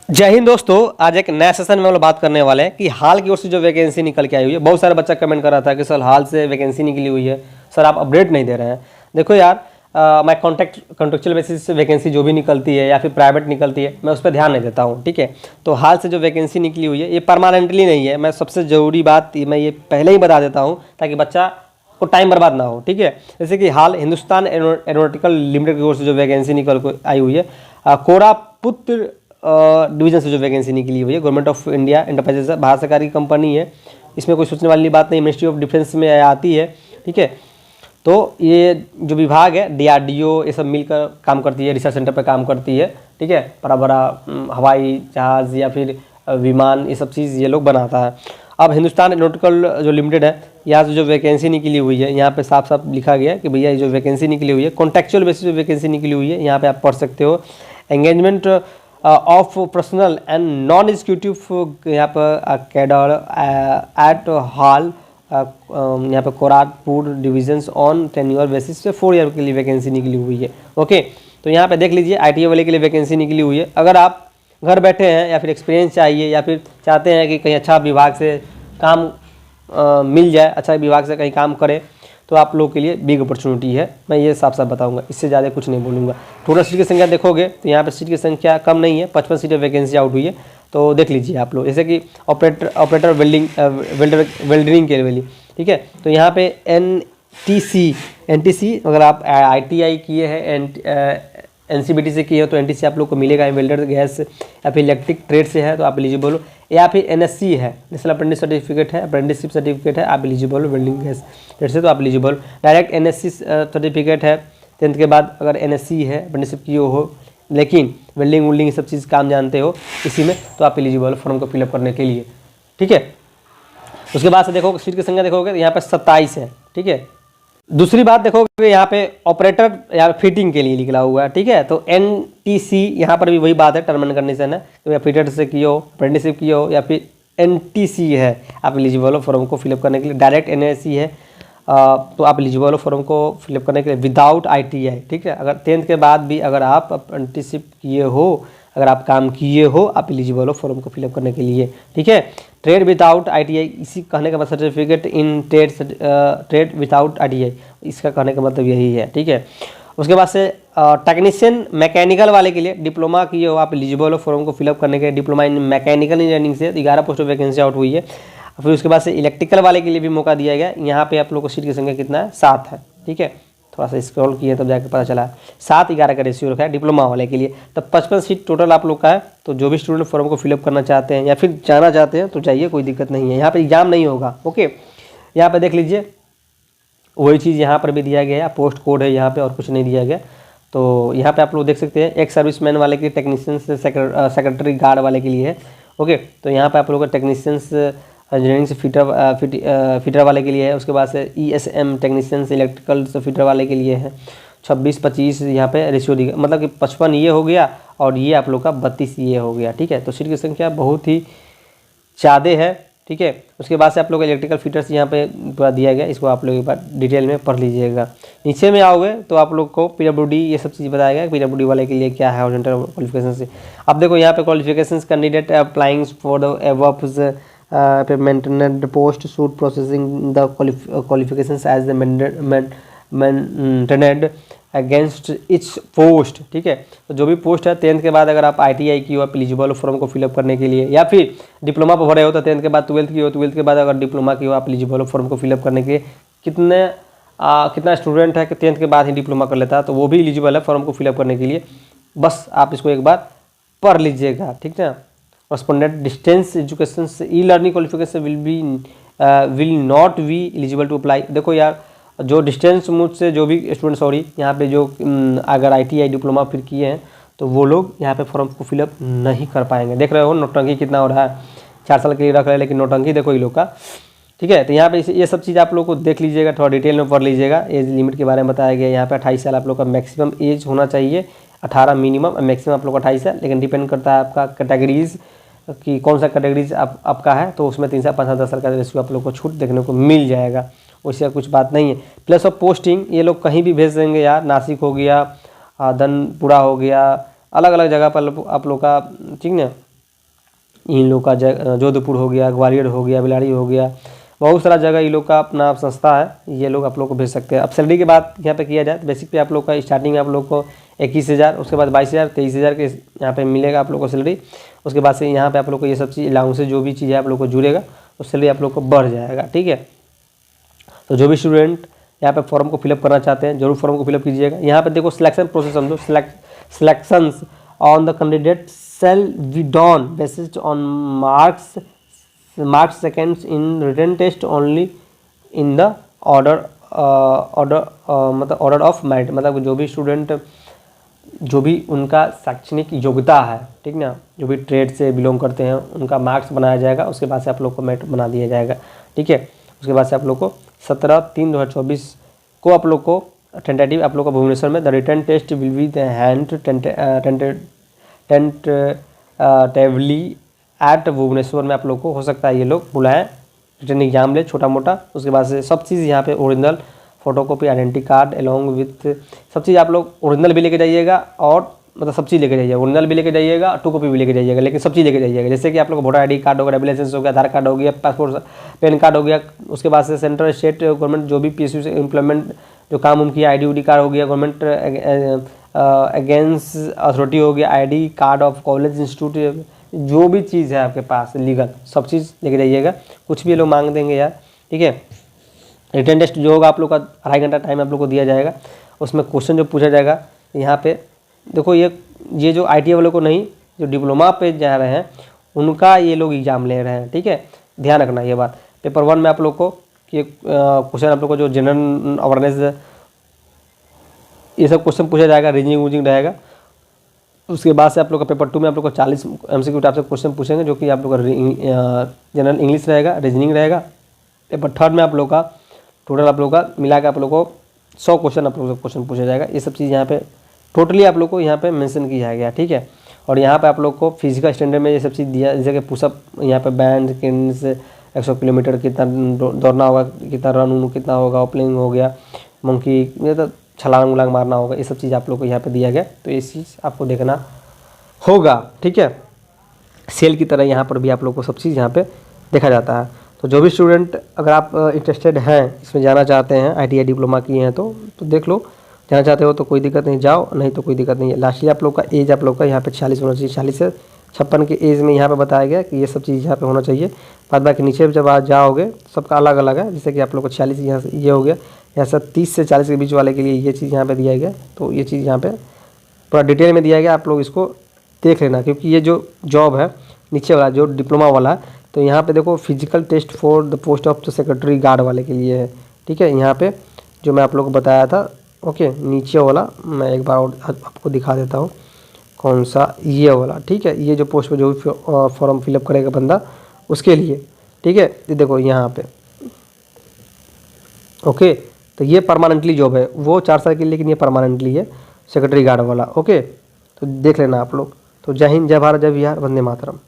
जय हिंद दोस्तों। आज एक नया सेशन में हम लोग बात करने वाले हैं कि हाल की ओर से जो वैकेंसी निकल के आई हुई है। बहुत सारे बच्चा कमेंट कर रहा था कि सर हाल से वैकेंसी निकली हुई है, सर आप अपडेट नहीं दे रहे हैं। देखो यार, मैं कॉन्ट्रेक्चुअल बेसिस से वैकेंसी जो भी निकलती है या फिर प्राइवेट निकलती है, मैं उस पर ध्यान नहीं देता हूँ। ठीक है, तो हाल से जो वैकेंसी निकली हुई है ये परमानेंटली नहीं है। मैं सबसे ज़रूरी बात मैं ये पहले ही बता देता हूँ ताकि बच्चा को टाइम बर्बाद ना हो। ठीक है, जैसे कि हाल हिंदुस्तान एरोनॉटिकल लिमिटेड की ओर से जो वैकेंसी निकल को आई हुई है, कोरापुट डिवीजन से जो वैकेंसी निकली हुई है, government of India enterprises, Bharat सरकार की कंपनी है। इसमें कोई सोचने वाली बात नहीं, मिनिस्ट्री ऑफ डिफेंस में आती है। ठीक है, तो ये जो विभाग है DRDO ये सब मिलकर काम करती है, रिसर्च सेंटर पर काम करती है। ठीक है, बड़ा बड़ा हवाई जहाज़ या फिर विमान ये सब चीज़ ये लोग बनाता है। अब हिंदुस्तान एरोनॉटिकल जो लिमिटेड है, यहाँ से जो वैकेंसी निकली हुई है, यहाँ पे साफ साफ लिखा गया है कि भैया ये जो वैकेंसी निकली हुई है कॉन्ट्रेक्चुअल बेसिस पे वैकेंसी निकली हुई है। यहाँ पे आप पढ़ सकते हो, engagement of personal and non executive यहाँ पर कैडर एट हॉल यहाँ पे Koraput divisions on tenure basis पे 4 ईयर के लिए वैकेंसी निकली हुई है। ओके, तो यहाँ पे देख लीजिए ITA वाले के लिए वैकेंसी निकली हुई है। अगर आप घर बैठे हैं या फिर एक्सपीरियंस चाहिए या फिर चाहते हैं कि कहीं अच्छा विभाग से काम मिल जाए, अच्छा विभाग से कहीं काम करें, तो आप लोगों के लिए बिग अपॉर्चुनिटी है। मैं ये साफ साफ बताऊंगा, इससे ज़्यादा कुछ नहीं बोलूँगा। टोटल सीट की संख्या देखोगे तो यहाँ पर सीट की संख्या कम नहीं है, 55 सीटें वैकेंसी आउट हुई है। तो देख लीजिए आप लोग, जैसे कि ऑपरेटर वेल्डरिंग के लिए। ठीक है, तो यहाँ पे NTC अगर आप ITI किए हैं, NCBT से किए हो तो NTC आप लोग को मिलेगा। वेल्डर गैस या फिर इलेक्ट्रिक ट्रेड से है तो आप एलिजिबल हो, या फिर NSC है, नेशनल अप्रेंटिस सर्टिफिकेट है, अप्रेंटिसशिप सर्टिफिकेट है, आप एलिजिबल हो। वेल्डिंग गैस ट्रेड से तो आप एलिजिबल। डायरेक्ट NSC सर्टिफिकेट है, 10th के बाद अगर NSC है, अप्रेंटिसशिप किए हो, लेकिन वेल्डिंग वेल्डिंग सब चीज़ काम जानते हो इसी में, तो आप एलिजिबल हो फॉर्म को फिलअप करने के लिए। ठीक है, उसके बाद से देखोगे सीट की संख्या देखोगे तो यहाँ पे 27 है। ठीक है, दूसरी बात देखोगे यहाँ पे ऑपरेटर या फिटिंग के लिए निकला हुआ है। ठीक है, तो NTC यहाँ पर भी वही बात है, टर्म एंड कंडीशन है कि या फिटर से किए हो, अप्रेंटिसशिप किए हो, या फिर NTC है, आप एलिजिबल हो फॉर्म को फिलअप करने के लिए। डायरेक्ट NSC है तो आप एलिजिबल हो फॉर्म को फिलअप करने के लिए विदाउट ITI। ठीक है, अगर 10th के बाद भी अगर आप अप्रेंटिसशिप किए हो, अगर आप काम किए हो, आप एलिजिबल हो फॉर्म को फिलअप करने के लिए। ठीक है, ट्रेड विदाउट ITI, इसी कहने का मतलब certificate in trade without ITI, इसका कहने का मतलब यही है। ठीक है, उसके बाद से टेक्नीशियन मैकेनिकल वाले के लिए डिप्लोमा किए हो, आप एलिजिबल हो फॉर्म को फिलअप करने के लिए। डिप्लोमा इन मैकेनिकल इंजीनियरिंग से 11 पोस्ट वैकेंसी आउट हुई है। फिर उसके बाद से इलेक्ट्रिकल वाले के लिए भी मौका दिया गया। यहाँ पे आप लोग को सीट की संख्या कितना है, 7 है। ठीक है, थोड़ा सा स्क्रॉल किए तब जाकर पता चला 7-11 का रेशियो रखा है डिप्लोमा वाले के लिए। तब 55 सीट टोटल आप लोग का है। तो जो भी स्टूडेंट फॉर्म को फिलअप करना चाहते हैं या फिर जाना चाहते हैं तो जाइए, कोई दिक्कत नहीं है। यहाँ पे एग्जाम नहीं होगा। ओके, यहाँ पे देख लीजिए वही चीज़ यहाँ पर भी दिया गया है, पोस्ट कोड है यहाँ पे, और कुछ नहीं दिया गया। तो यहाँ पे आप लोग देख सकते हैं, एक सर्विसमैन वाले के, टेक्नीशियन से सेक्रेटरी गार्ड वाले के लिए है। ओके, तो यहाँ पे आप लोग का टेक्नीशियंस इंजीनियरिंग से फिटर वाले के लिए है। उसके बाद से ESM टेक्नीशियन से इलेक्ट्रिकल से फिटर वाले के लिए है। 26-25 यहाँ पे रेशियो दी, मतलब कि 55 ये हो गया और ये आप लोग का 32 ये हो गया। ठीक है, तो सीट की संख्या बहुत ही ज़्यादा है। ठीक है, उसके बाद से आप लोग इलेक्ट्रिकल फिटर्स यहाँ पे पूरा दिया गया, इसको आप लोग एक बार डिटेल में पढ़ लीजिएगा। नीचे में आओगे तो आप लोग को PWD ये सब चीज़ बताया गया, PWD वाले के लिए क्या है हॉरिजॉन्टल क्वालिफिकेशन से। अब देखो यहाँ पे qualifications, candidate applying for the above mentioned post should processing the qualifications as the mentioned against its post. ठीक है, तो जो भी पोस्ट है 10th के बाद अगर आप ITI की हो, आप एलिजिबल हो फॉर्म को फिलअप करने के लिए, या फिर डिप्लोमा पर भरे हो तो 10th के बाद 12th की हो, 12th के बाद अगर डिप्लोमा की हो, आप एलिजिबल हो फॉर्म को फिलअप करने के लिए। कितना स्टूडेंट है कि 10th के बाद ही डिप्लोमा कर लेता है, तो वो भी एलिजिबल है फॉर्म को फिलअप करने के लिए। बस आप इसको एक बार पढ़ लीजिएगा। ठीक है, correspondent distance education से e-learning qualification will not be eligible to apply। देखो यार, जो डिस्टेंस मूड से जो भी स्टूडेंट यहाँ पे जो अगर ITI डिप्लोमा फिर किए हैं तो वो लोग यहाँ पे फॉर्म को फिलअप नहीं कर पाएंगे। देख रहे हो नौटंकी कितना हो रहा है, 4 साल के लिए रख रहे हैं लेकिन नौटंकी देखो ये लोग का। ठीक है, तो यहाँ पे ये सब चीज़ आप लोग को देख लीजिएगा, थोड़ा डिटेल में पढ़ लीजिएगा। एज लिमिट के बारे में बताया गया यहाँ पे 28 साल आप लोग का मैक्सिमम एज होना चाहिए, 18 मिनिमम, मैक्सिमम आप लोग का 28 है। लेकिन डिपेंड करता है आपका कैटेगरीज कि कौन सा कैटेगरीज आपका है, तो उसमें 3 साल 5 साल 10 साल का रेशियो आप लोग को छूट देखने को मिल जाएगा। उससे कुछ बात नहीं है। प्लेस ऑफ पोस्टिंग ये लोग कहीं भी भेज देंगे यार, नासिक हो गया, धनपुरा हो गया, अलग अलग जगह पर आप लोग का, ठीक ना, इन लोग का जोधपुर हो गया, ग्वालियर हो गया, बिलाड़ी हो गया, बहुत सारा जगह ये लोग का अपना संस्था है, ये लोग आप लोग को भेज सकते हैं। अब सैलरी की बात यहाँ पे किया जाए तो बेसिक पे आप लोग का स्टार्टिंग में आप लोग को 21,000, उसके बाद 22,000, 23,000 के यहाँ पे मिलेगा आप लोग को सैलरी। उसके बाद से यहाँ पे आप लोग को ये सब चीज़ अलाउंस से जो भी चीज़ है आप लोग को जुड़ेगा उस सैलरी आप लोग को बढ़ जाएगा, ठीक है। तो जो भी स्टूडेंट यहाँ पे फॉर्म को फिलअप करना चाहते हैं जरूर फॉर्म को फिलअप कीजिएगा। यहाँ पे देखो सिलेक्शन प्रोसेस समझो, selections on the candidate shall be done based on marks seconds in written test only in the order मतलब ऑर्डर ऑफ मेरिट, मतलब जो भी स्टूडेंट जो भी उनका शैक्षणिक योग्यता है, ठीक ना, जो भी ट्रेड से बिलोंग करते हैं उनका मार्क्स बनाया जाएगा, उसके बाद से आप लोग को मेरिट बना दिया जाएगा, ठीक है। उसके बाद से आप लोग को 17/3/2024 को आप लोग को टेंटेटिव आप लोग को भुवनेश्वर में the written test will be the hand tentatively at Bhubaneswar में आप लोग को हो सकता है ये लोग बुलाएं, रिटन एग्जाम ले छोटा मोटा। उसके बाद से सब चीज़ यहाँ पे original photocopy identity card along with सब चीज़ आप लोग ओरिजिनल भी लेके जाइएगा और मतलब सब चीज़ लेके जाइएगा, ओरिजिनल भी लेके जाइएगा, 2 कॉपी भी लेके जाइएगा, लेकिन सब चीज़ लेके जाइएगा। जैसे कि आप लोग वोटर ID कार्ड हो गया, ड्राइविंग लाइसेंस हो गया, आधार कार्ड हो गया, पासपोर्ट पैन कार्ड हो गया। उसके बाद से सेंट्रल स्टेट गवर्नमेंट जो भी PSU से इम्प्लीमेंट जो काम उनकी ID कार्ड हो गया, गवर्नमेंट अगेंस्ट अथॉरिटी हो गया, ID card of college institute, जो भी चीज़ है आपके पास लीगल सब चीज़ लेके जाइएगा। कुछ भी ये लोग मांग देंगे यार, ठीक है। रिटन टेस्ट जो होगा आप लोग का 2.5 घंटा टाइम आप लोग को दिया जाएगा, उसमें क्वेश्चन जो पूछा जाएगा यहाँ पे देखो, ये जो ITI वालों को नहीं, जो डिप्लोमा पे जा रहे हैं उनका ये लोग एग्ज़ाम ले रहे हैं, ठीक है, ध्यान रखना ये बात। पेपर 1 में आप लोग को ये क्वेश्चन आप लोग को जो जनरल अवेयरनेस ये सब क्वेश्चन पूछा जाएगा, रीजनिंग रहेगा। उसके बाद से आप लोग का पेपर 2 में आप लोग को 40 MCQ टाइप से क्वेश्चन पूछेंगे, जो कि आप लोग का जनरल इंग्लिश रहेगा, रीजनिंग रहेगा। पेपर 3 में आप लोग का टोटल आप लोग का मिला के आप लोग को 100 क्वेश्चन आप लोग को क्वेश्चन पूछा जाएगा। ये सब चीज़ यहाँ पे टोटली आप लोग को यहाँ पे मेंशन किया गया, ठीक है। और यहाँ पे आप लोग को फिजिकल स्टैंडर्ड में ये सब चीज़ दिया, जैसे कि पुशअप यहाँ पे बैंड से 100 किलोमीटर कितना दौड़ना होगा, कितना रन कितना होगा, ओपनिंग हो गया, मंकी ये तो छलांग उलांग मारना होगा, ये सब चीज़ आप लोग को यहाँ पे दिया गया। तो ये चीज़ आपको देखना होगा, ठीक है। सेल की तरह यहाँ पर भी आप लोग को सब चीज़ यहाँ पे देखा जाता है। तो जो भी स्टूडेंट अगर आप इंटरेस्टेड हैं इसमें जाना चाहते हैं, ITI डिप्लोमा किए हैं तो देख लो, जाना चाहते हो तो कोई दिक्कत नहीं, जाओ, नहीं तो कोई दिक्कत नहीं है। लास्टली आप लोग का एज आप लोग का यहाँ पे 46 होना चाहिए, 40 से 56 के एज में यहाँ पे बताया गया कि ये सब चीज़ यहाँ पे होना चाहिए। बाद बाकी नीचे जब आप जाओगे सबका अलग अलग है, जैसे कि आप लोग को 40 यहाँ से ये हो गया, यहाँ से 30 से 40 के बीच वाले के लिए ये चीज़ यहाँ पे दिया गया। तो ये चीज़ यहाँ पे पूरा डिटेल में दिया गया, आप लोग इसको देख लेना, क्योंकि ये जो जॉब है नीचे वाला जो डिप्लोमा वाला है, तो यहाँ पे देखो physical test for the post of the secretary guard वाले के लिए है, ठीक है। यहाँ पे जो मैं आप लोग को बताया था, ओके, नीचे वाला मैं एक बार और आपको दिखा देता हूँ कौन सा, ये वाला, ठीक है। ये जो पोस्ट पे जो भी फॉर्म फिलअप करेगा बंदा उसके लिए, ठीक है। ये देखो यहाँ पे, ओके, तो ये परमानेंटली जॉब है, वो 4 साल के लिए, लेकिन ये परमानेंटली है सेक्रेटरी गार्ड वाला, ओके। तो देख लेना आप लोग। तो जय हिंद, जय भारत, जय बिहार, वंदे मातरम।